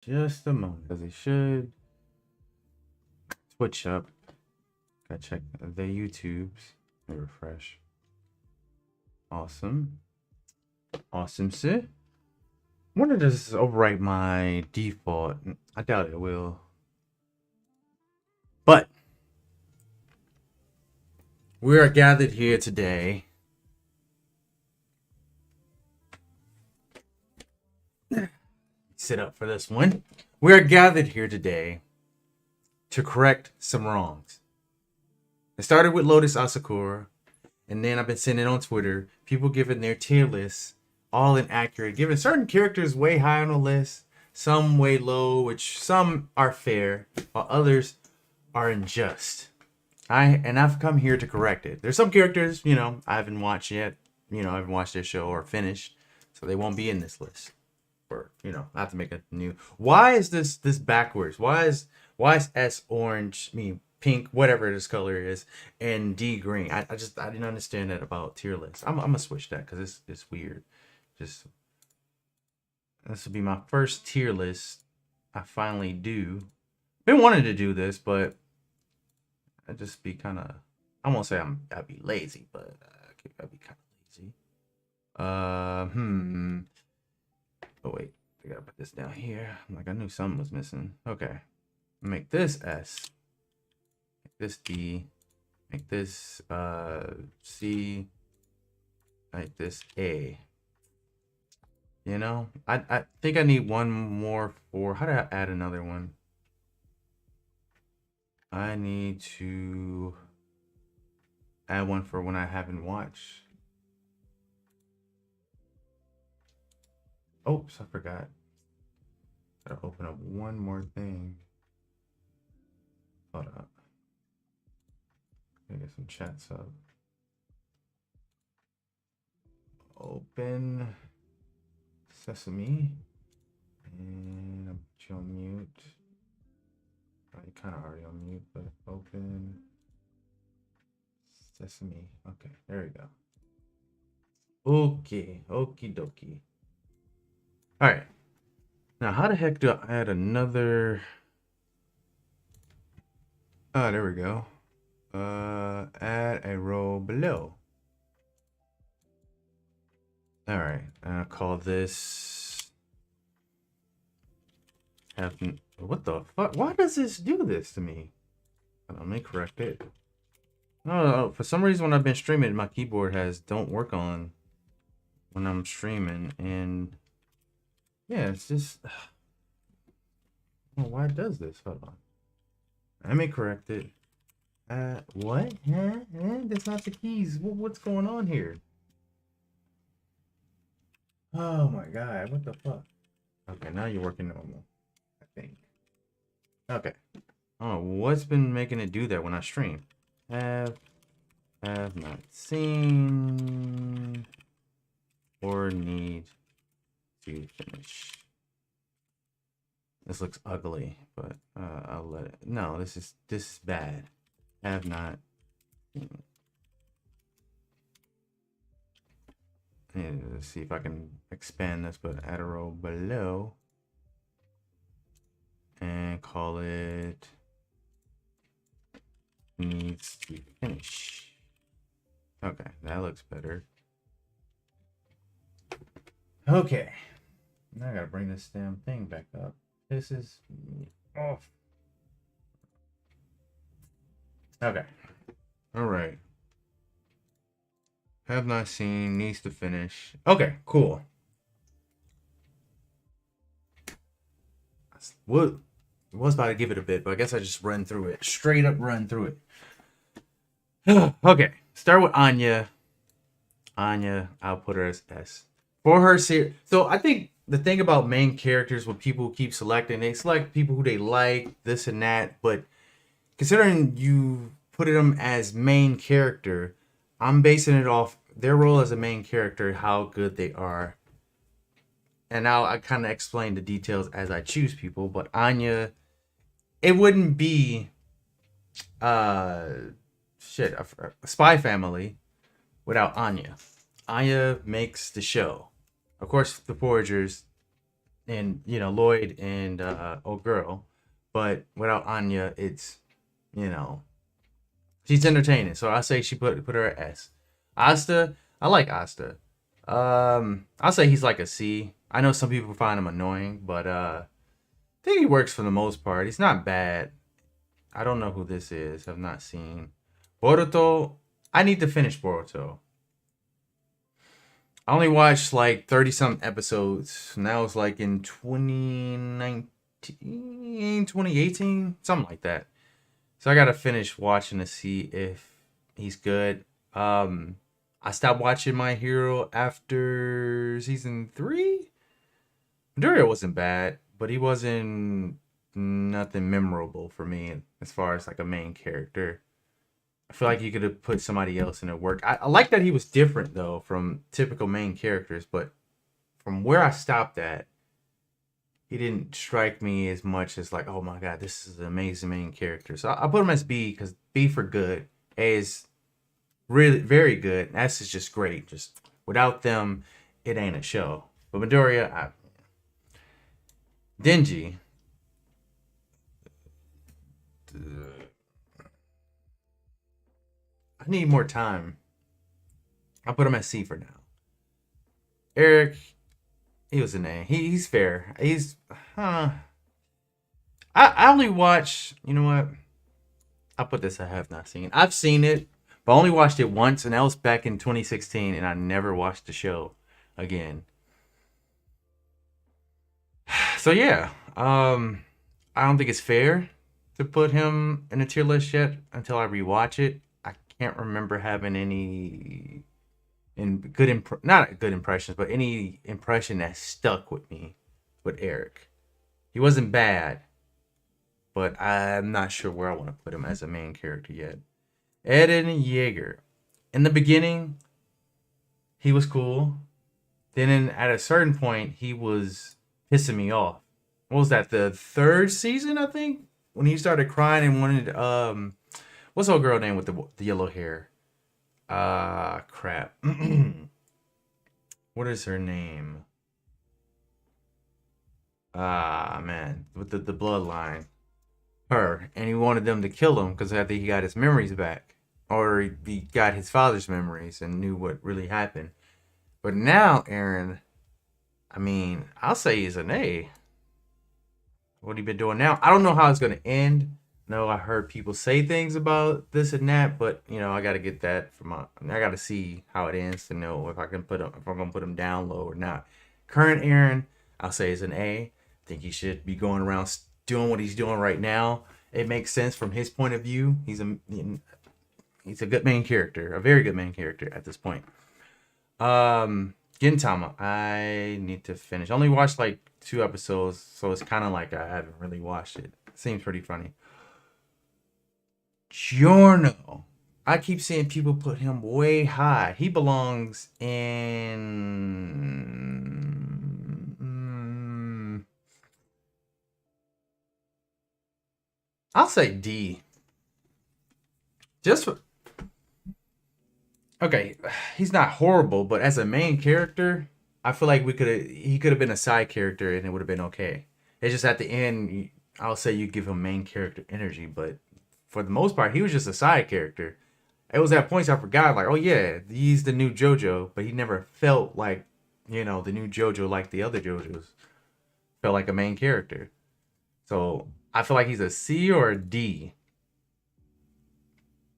Just a moment, because they should switch up. Gotta check the YouTubes. Let me refresh. Awesome. Awesome, sir. I wonder if this overwrite my default. I doubt it will. But we are gathered here today. Sit up for this one. We are gathered here today to correct some wrongs. It started with Lotus Asakura, and then I've been seeing it on Twitter. People giving their tier lists all inaccurate, giving certain characters way high on the list, some way low, which some are fair, while others are unjust. I've come here to correct it. There's some characters, I haven't watched yet. I haven't watched their show or finished, so they won't be in this list. Or I have to make a new. Why is this backwards? Why is S orange? Pink, whatever this color is, and D green. I didn't understand that about tier lists. I'm gonna switch that because it's weird. Just this will be my first tier list. I finally do. Been wanting to do this, but I just be kind of. I won't say I'd be lazy, but I'd be kind of lazy. Oh wait, I gotta put this down here. Like I knew something was missing. Okay, make this S. Make this D. Make this C. Make this A. I think I need one more for. How do I add another one? I need to add one for when I haven't watched. Oops, I forgot. Gotta open up one more thing. Hold up. Get some chats up. Open Sesame. And I'll put you on mute. Oh, you're kind of already on mute, but open Sesame. Okay, there we go. Okay, okie dokie. All right. Now, how the heck do I add another? Oh, there we go. Add a row below. All right, and I'll call this. What the fuck? Why does this do this to me? Let me correct it. No, for some reason when I've been streaming, my keyboard don't work on when I'm streaming, and yeah, it's just. Oh, why it does this? Hold on. Let me correct it. What? Huh? That's not the keys. What's going on here? Oh my god, what the fuck? Okay, now you're working normal, I think. Okay. I don't know what's been making it do that when I stream. Have not seen or need to finish. This looks ugly, but I'll let it. No, this is bad. Have not. Let's see if I can expand this, but add a row below and call it needs to finish. Okay, that looks better. Okay, now I gotta bring this damn thing back up. This is off. Okay. All right. Have not seen, needs to finish. Okay, cool. What was about to give it a bit, but I guess I just run through it. Straight up run through it. Okay, start with Anya. Anya, I'll put her as S. For her series. So I think the thing about main characters, when people keep selecting, they select people who they like, this and that. But considering you put them as main character, I'm basing it off their role as a main character, how good they are. And now I kind of explain the details as I choose people. But Anya, it wouldn't be a Spy Family without Anya. Anya makes the show. Of course, the Foragers, and Lloyd and old girl, but without Anya, it's you know she's entertaining. So I say she put her at S. Asta, I like Asta. I'll say he's like a C. I know some people find him annoying, but I think he works for the most part. He's not bad. I don't know who this is. I've not seen Boruto. I need to finish Boruto. I only watched like 30 some episodes, and that was like in 2019, 2018, something like that. So I gotta finish watching to see if he's good. I stopped watching My Hero after season 3. Midoriya wasn't bad, but he wasn't nothing memorable for me as far as like a main character. I feel like you could have put somebody else in it work. I like that he was different though from typical main characters, but from where I stopped at, he didn't strike me as much as like, oh my god, this is an amazing main character. So I put him as B because B for good. A is really very good. And S is just great. Just without them, it ain't a show. But Midoriya, Denji. I need more time. I'll put him at C for now. Eric, he was an A. He's fair. I only watch. You know what? I'll put this. I have not seen. I've seen it, but I only watched it once, and that was back in 2016, and I never watched the show again. So yeah, I don't think it's fair to put him in a tier list yet until I rewatch it. I can't remember having any not good impressions, but any impression that stuck with me with Eric. He wasn't bad, but I'm not sure where I want to put him as a main character yet. Eren Yeager. In the beginning, he was cool. Then at a certain point, he was pissing me off. What was that? The third season, I think, when he started crying and wanted what's the old girl name with the yellow hair? Crap. What is her name? Man, with the bloodline. Her, and he wanted them to kill him because I think he got his memories back, or he got his father's memories and knew what really happened. But now, Eren, I mean, I'll say he's an A. What he been doing now? I don't know how it's gonna end. No, I heard people say things about this and that, but I got to get that from I got to see how it ends to know if I'm gonna put him down low or not. Current Eren, I'll say is an A. I think he should be going around doing what he's doing right now. It makes sense from his point of view. He's a good main character, a very good main character at this point. Gintama, I need to finish. I only watched like 2 episodes, so it's kind of like I haven't really watched it. Seems pretty funny. Giorno. I keep seeing people put him way high. He belongs in. I'll say D. Just for, okay, he's not horrible, but as a main character, I feel like he could have been a side character and it would have been okay. It's just at the end, I'll say you give him main character energy, but for the most part, he was just a side character. It was at points I forgot, like, oh yeah, he's the new JoJo, but he never felt like, the new JoJo like the other JoJos. Felt like a main character. So I feel like he's a C or a D.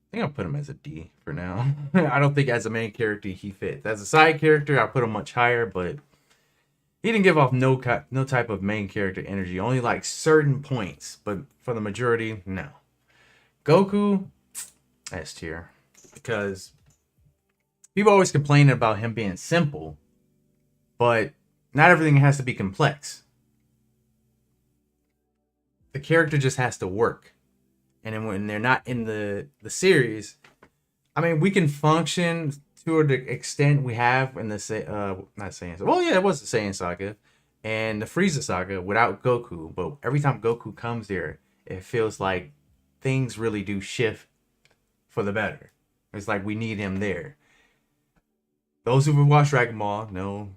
I think I'll put him as a D for now. I don't think as a main character he fits. As a side character, I'll put him much higher, but he didn't give off no type of main character energy. Only like certain points, but for the majority, no. Goku, S tier. Because people always complain about him being simple, but not everything has to be complex. The character just has to work. And then when they're not in the series, I mean, we can function to the extent we have in the not Saiyan. Well, yeah, it was the Saiyan saga and the Frieza saga without Goku. But every time Goku comes there, it feels like things really do shift for the better. It's like we need him there. Those who have watched Dragon Ball know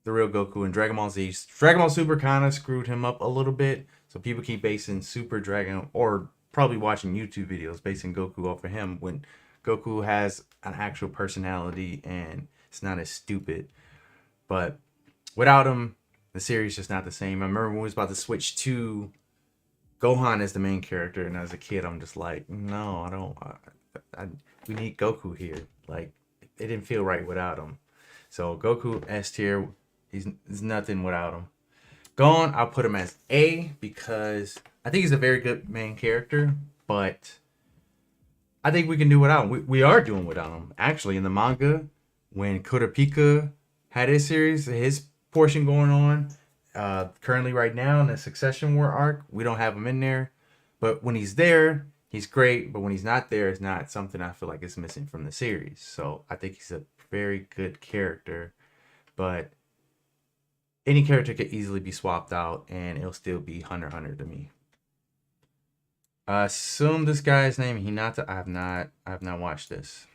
the real Goku. And Dragon Ball Z, Dragon Ball Super kind of screwed him up a little bit. So people keep basing Super Dragon, or probably watching YouTube videos basing Goku off of him, when Goku has an actual personality and it's not as stupid. But without him, the series just not the same. I remember when we was about to switch to Gohan as the main character, and as a kid, I'm just like, no, I don't. We need Goku here. Like, it didn't feel right without him. So Goku S tier. He's nothing without him. Gon, I'll put him as A because I think he's a very good main character, but I think we can do without him. We are doing without him. Actually, in the manga, when Kurapika had his series, his portion going on, currently right now in the Succession War arc, we don't have him in there. But when he's there, he's great. But when he's not there, it's not something I feel like is missing from the series. So I think he's a very good character. But any character could easily be swapped out and it'll still be Hunter x Hunter to me. Assume this guy's name Hinata. I have not watched this.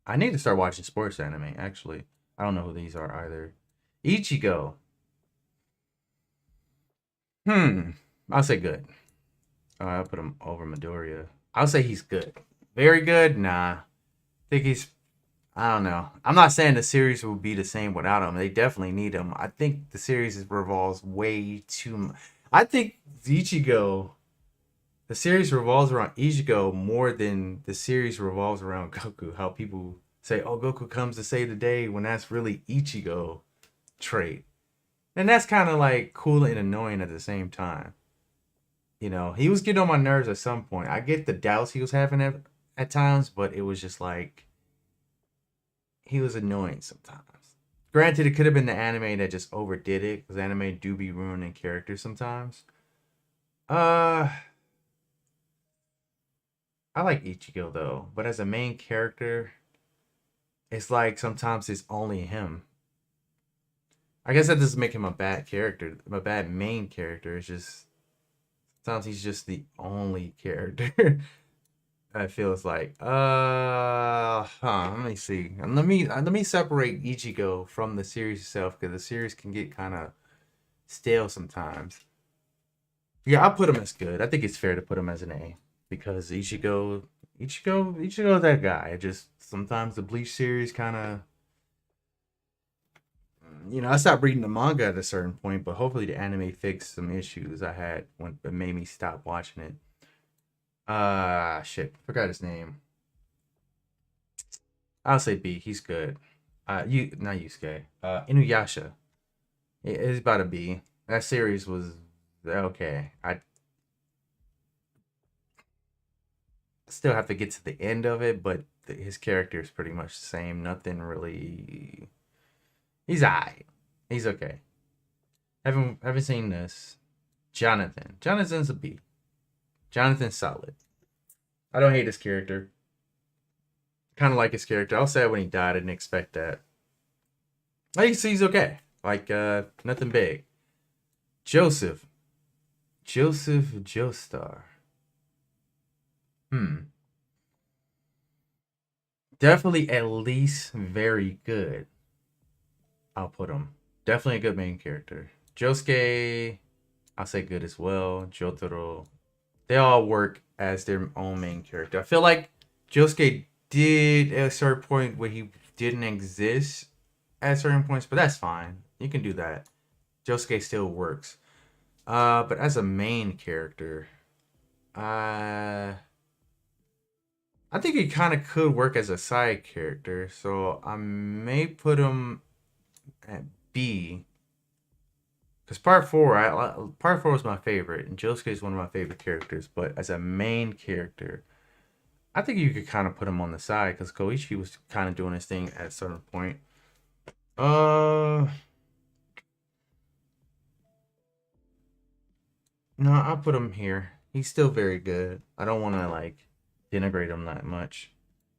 I need to start watching sports anime, actually. I don't know who these are either. Ichigo. I'll say good. I'll put him over Midoriya. I'll say he's good. Very good? Nah. I think he's... I don't know. I'm not saying the series will be the same without him. They definitely need him. I think the series revolves way too much. I think Ichigo... The series revolves around Ichigo more than the series revolves around Goku. How people say, oh, Goku comes to save the day, when that's really Ichigo trait. And that's kind of like cool and annoying at the same time. You know, he was getting on my nerves at some point. I get the doubts he was having at times, but it was just like, he was annoying sometimes. Granted, it could have been the anime that just overdid it, because anime do be ruining characters sometimes. I like Ichigo though, but as a main character, it's like sometimes it's only him. I guess that doesn't make him a bad character, a bad main character. It's just sometimes he's just the only character. It feels like. Let me see. And let me separate Ichigo from the series itself, because the series can get kind of stale sometimes. Yeah, I'll put him as good. I think it's fair to put him as an A. Because Ichigo's that guy. It just sometimes the Bleach series kind of, I stopped reading the manga at a certain point, but hopefully the anime fixed some issues I had when it made me stop watching it. Shit, forgot his name. I'll say B. He's good. Not Yusuke. Inuyasha. It's about a B. That series was okay. I still have to get to the end of it, but his character is pretty much the same. Nothing really. He's alright. He's okay. Haven't seen this. Jonathan. Jonathan's a B. Jonathan's solid. I don't hate his character. Kind of like his character. I was sad when he died. I didn't expect that. I see he's okay. Like, nothing big. Joseph Joestar. Definitely at least very good. I'll put him. Definitely a good main character. Josuke, I'll say good as well. Jotaro. They all work as their own main character. I feel like Josuke did at a certain point where he didn't exist at certain points, but that's fine. You can do that. Josuke still works. But as a main character, I think he kind of could work as a side character, so I may put him at B. Because part 4 was my favorite, and Josuke is one of my favorite characters. But as a main character, I think you could kind of put him on the side, because Koichi was kind of doing his thing at a certain point. No, I'll put him here. He's still very good. I don't want to like denigrate him that much.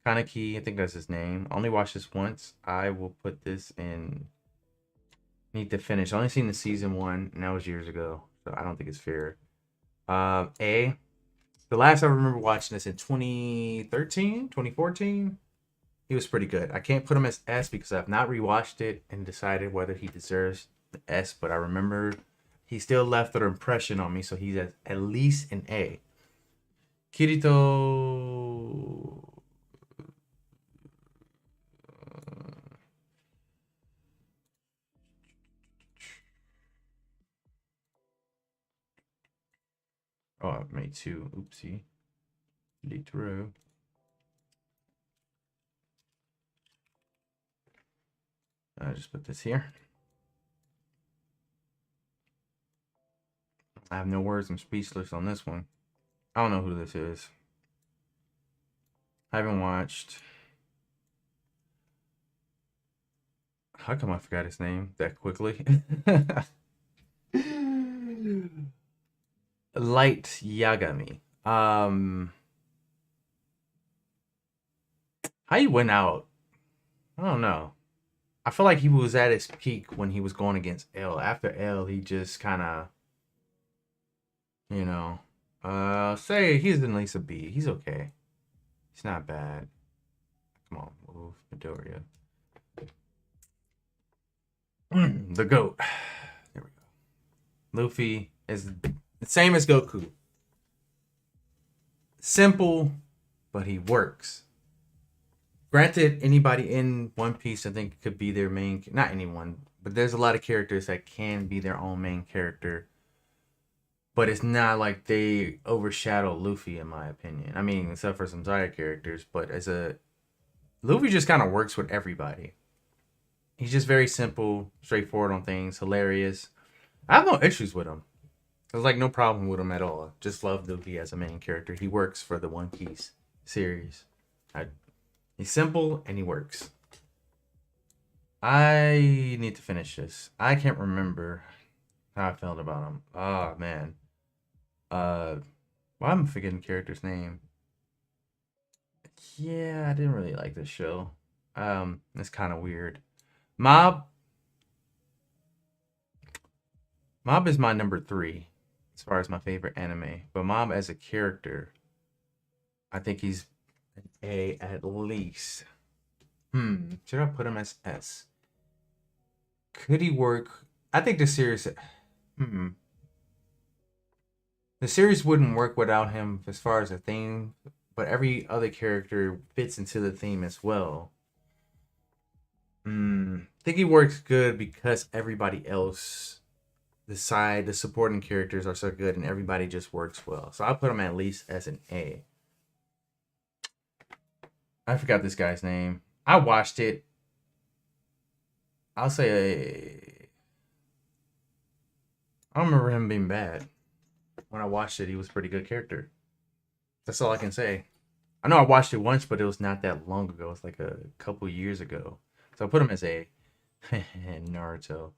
Kaneki, I think that's his name. I only watched this once. I will put this in. Need to finish. I only seen the season 1, and that was years ago, so I don't think it's fair. A. The last I remember watching this in 2013, 2014. He was pretty good. I can't put him as S because I've not rewatched it and decided whether he deserves the S, but I remember he still left an impression on me, so he's at least an A. Kirito. Oh, I've made two. Oopsie. Literal. I just put this here. I have no words. I'm speechless on this one. I don't know who this is. I haven't watched. How come I forgot his name that quickly? Light Yagami. How he went out? I don't know. I feel like he was at his peak when he was going against L. After L, he just kind of, you know, say he's at least a B. He's okay. He's not bad. Come on, move, Midoriya. The GOAT. There we go. Luffy is the same as Goku. Simple, but he works. Granted, anybody in One Piece, I think, could be their main... Not anyone, but there's a lot of characters that can be their own main character. But it's not like they overshadow Luffy, in my opinion. I mean, except for some side characters. But as a... Luffy just kind of works with everybody. He's just very simple, straightforward on things, hilarious. I have no issues with him. There's like no problem with him at all. Just love Luffy as a main character. He works for the One Piece series. He's simple and he works. I need to finish this. I can't remember how I felt about him. Oh man. Well, I'm forgetting the character's name. Yeah, I didn't really like this show. It's kind of weird. Mob is my number 3 as far as my favorite anime. But Mob as a character, I think he's an A at least. Should I put him as S? Could he work? I think the series. The series wouldn't work without him as far as a theme, but every other character fits into the theme as well. I think he works good because everybody else, the supporting characters are so good and everybody just works well. So I'll put him at least as an A. I forgot this guy's name. I watched it. I'll say I don't remember him being bad. When I watched it, he was a pretty good character. That's all I can say. I know I watched it once, but it was not that long ago. It's like a couple years ago. So I'll put him as A. Naruto.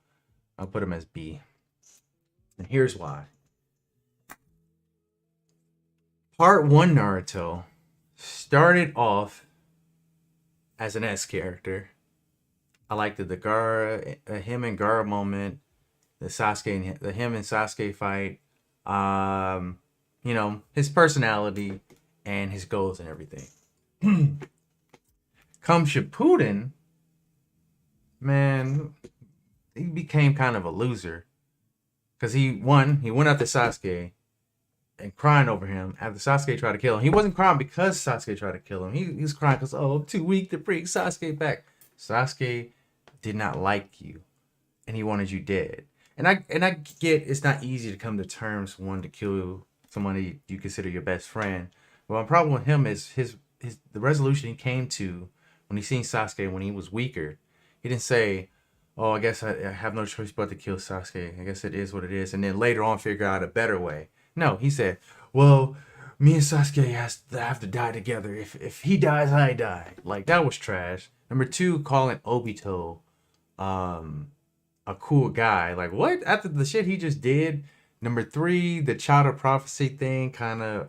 I'll put him as B. And here's why. Part 1 Naruto started off as an S character. I liked the him and Gaara moment, the him and Sasuke fight, you know, his personality and his goals and everything. Come Shippuden, man, he became kind of a loser because he went after Sasuke and crying over him after Sasuke tried to kill him. He wasn't crying because Sasuke tried to kill him. He was crying because, I'm too weak to bring Sasuke back. Sasuke did not like you, and he wanted you dead. And I get it's not easy to come to terms to kill somebody you consider your best friend. But my problem with him is the resolution he came to when he seen Sasuke when he was weaker. He didn't say, "Oh, I guess I have no choice but to kill Sasuke. I guess it is what it is," and then later on figure out a better way. No, he said, "Well, me and Sasuke have to die together. If he dies, I die." Like, that was trash. Number 2, calling Obito a cool guy. Like, what? After the shit he just did. Number 3, the child of prophecy thing,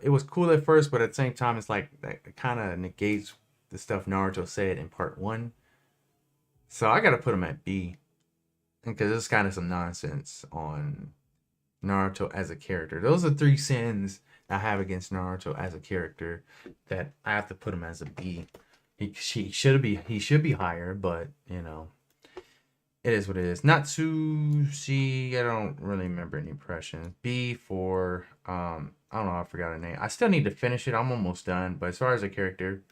it was cool at first, but at the same time, it's like, that kind of negates the stuff Naruto said in part 1. So I gotta put him at B, because it's kind of some nonsense on Naruto as a character. Those are 3 sins I have against Naruto as a character that I have to put him as a B. He should be higher, but you know, it is what it is. Natsushi, I don't really remember any impressions. B for I don't know, I forgot her name. I still need to finish it. I'm almost done, but as far as a character,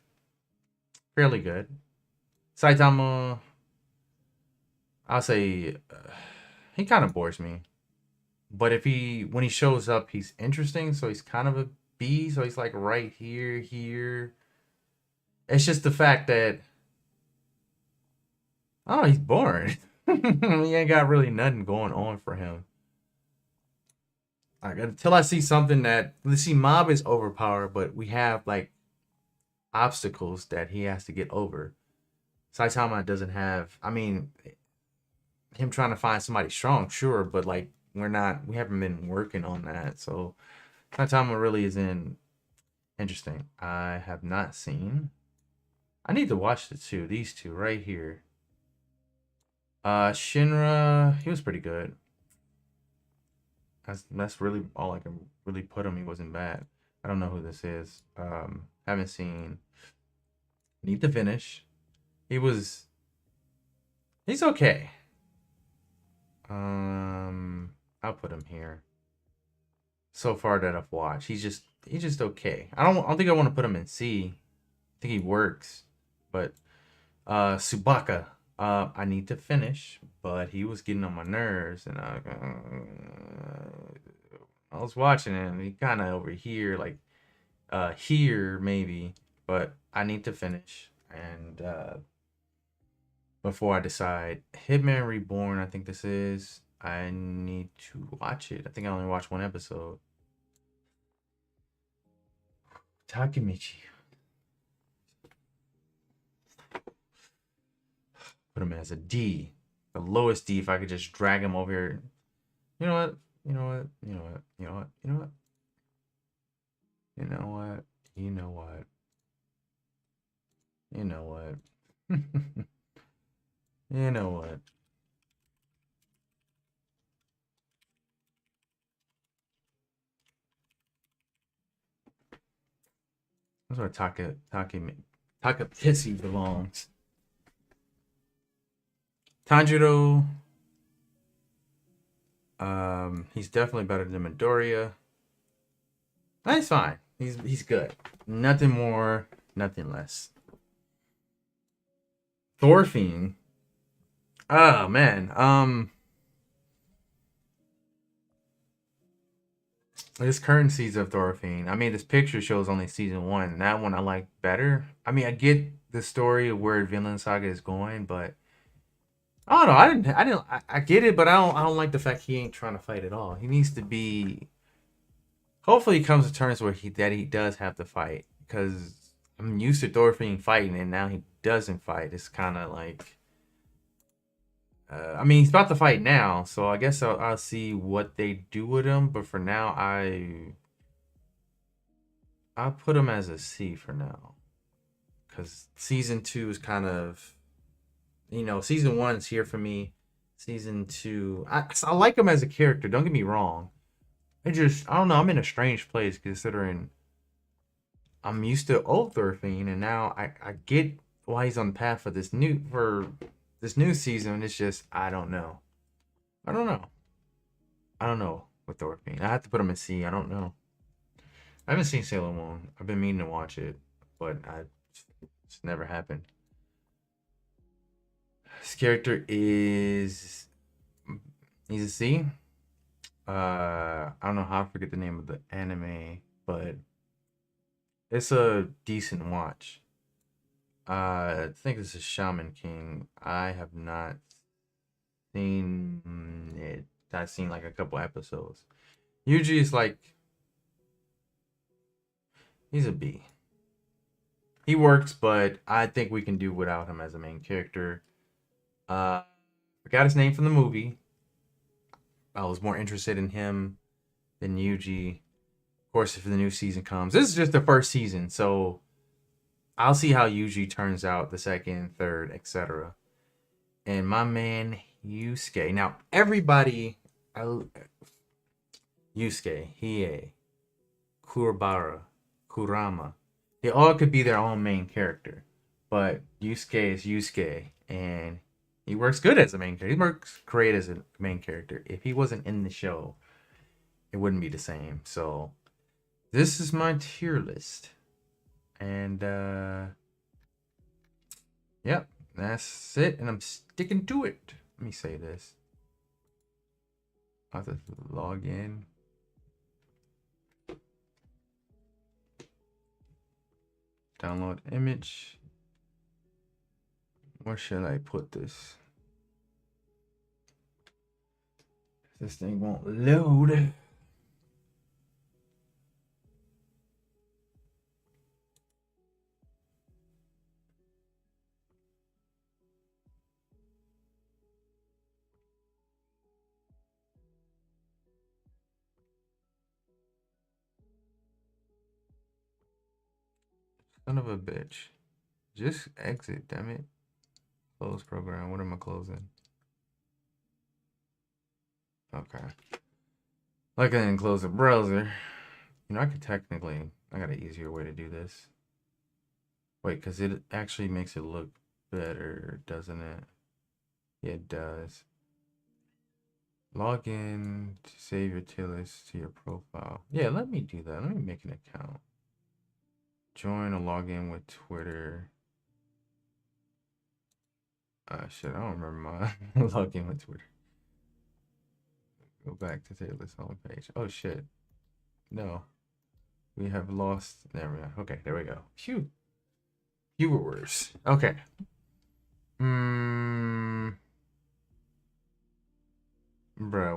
fairly good. Saitama, I'll say he kind of bores me. But when he shows up, he's interesting. So he's kind of a B. So he's like right here, here. It's just the fact that oh, he's boring. He ain't got really nothing going on for him. Like until I see something that let's see, Mob is overpowered, but we have like obstacles that he has to get over. Saitama doesn't have. I mean, him trying to find somebody strong, sure, but like we haven't been working on that. So Saitama really isn't interesting. I have not seen. I need to watch the two. These two right here. Shinra, he was pretty good. That's really all I can really put him. He wasn't bad. I don't know who this is. Haven't seen. Need to finish. He's okay. I'll put him here. So far that I've watched, he's just okay. I don't think I want to put him in C. I think he works, but Subaka. I need to finish, but he was getting on my nerves, and I was watching him. He kind of over here, like here maybe, but I need to finish and before I decide. Hitman Reborn, I think this is. I need to watch it. I think I only watched one episode. Takemichi. Put him as a D. The lowest D if I could just drag him over here. You know what? You know what? You know what? You know what? You know what? You know what? You know what? You know what? You know what? That's where Takapisi belongs. Tanjiro, he's definitely better than Midoriya. That's fine. He's good. Nothing more, nothing less. Thorfinn. Oh man. This current season of Thorfinn. I mean, this picture shows only season one. That one I like better. I mean, I get the story of where Vinland Saga is going, but I don't know. I get it, but I don't like the fact he ain't trying to fight at all. He needs to be. Hopefully, he comes to terms where he does have to fight, because I'm used to Thorfinn fighting, and now he doesn't fight. It's kind of like. I mean, he's about to fight now, so I guess I'll see what they do with him. But for now, I'll put him as a C for now, because season 2 is kind of, season 1 is here for me. Season 2, I like him as a character. Don't get me wrong. I don't know. I'm in a strange place considering I'm used to old Thorfinn, and now I get why he's on the path for this new season. It's just I don't know. I don't know with Thorfinn. I have to put him in C. I don't know. I haven't seen Sailor Moon. I've been meaning to watch it, but it's never happened. This character he's a C. I don't know how to forget the name of the anime, but it's a decent watch. I think this is Shaman King. I have not seen it. I've seen like a couple episodes. Yuji is like, he's a B. He works, but I think we can do without him as a main character. Forgot his name from the movie. I was more interested in him than Yuji. Of course, if the new season comes, this is just the first season, so I'll see how Yuji turns out the second, third, etc. And my man Yusuke. Now, everybody, Yusuke, Hiei, Kurabara, Kurama, they all could be their own main character. but Yusuke is Yusuke, and he works good as a main character. He works great as a main character. If he wasn't in the show, it wouldn't be the same. So this is my tier list, and yep, that's it, and I'm sticking to it. Let me say this. I have to log in. Download image. Where should I put this? This thing won't load. Son of a bitch. Just exit, damn it. Close program. What am I closing? Okay. Like I didn't close the browser. You know, I could technically, I got an easier way to do this. Wait, because it actually makes it look better, doesn't it? Yeah, it does. Log in to save your tier list to your profile. Yeah, let me do that. Let me make an account. Join or log in with Twitter. Shit, I don't remember my login with Twitter. Go back to tier list home page. Oh shit. No. We have lost. There we go. Okay, there we go. Phew. Fewer words. Okay. Bruh,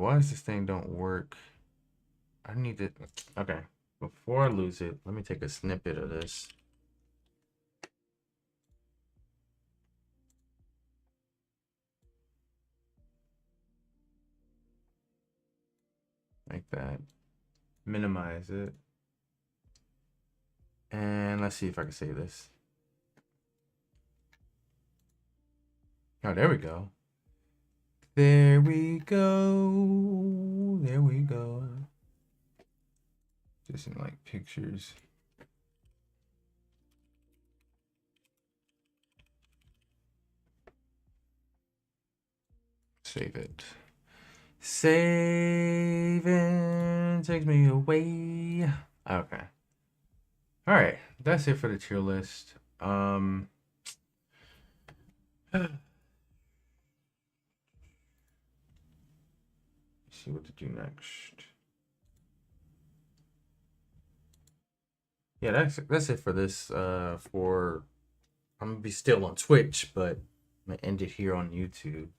why does this thing don't work? I need to. Okay. Before I lose it, let me take a snippet of this. Like that. Minimize it. And let's see if I can save this. Oh, there we go. There we go. There we go. Just in like pictures. Save it. Saving takes me away. Okay. All right. That's it for the tier list. See what to do next. Yeah, that's it for this. I'm gonna be still on Twitch, but I'm gonna end it here on YouTube.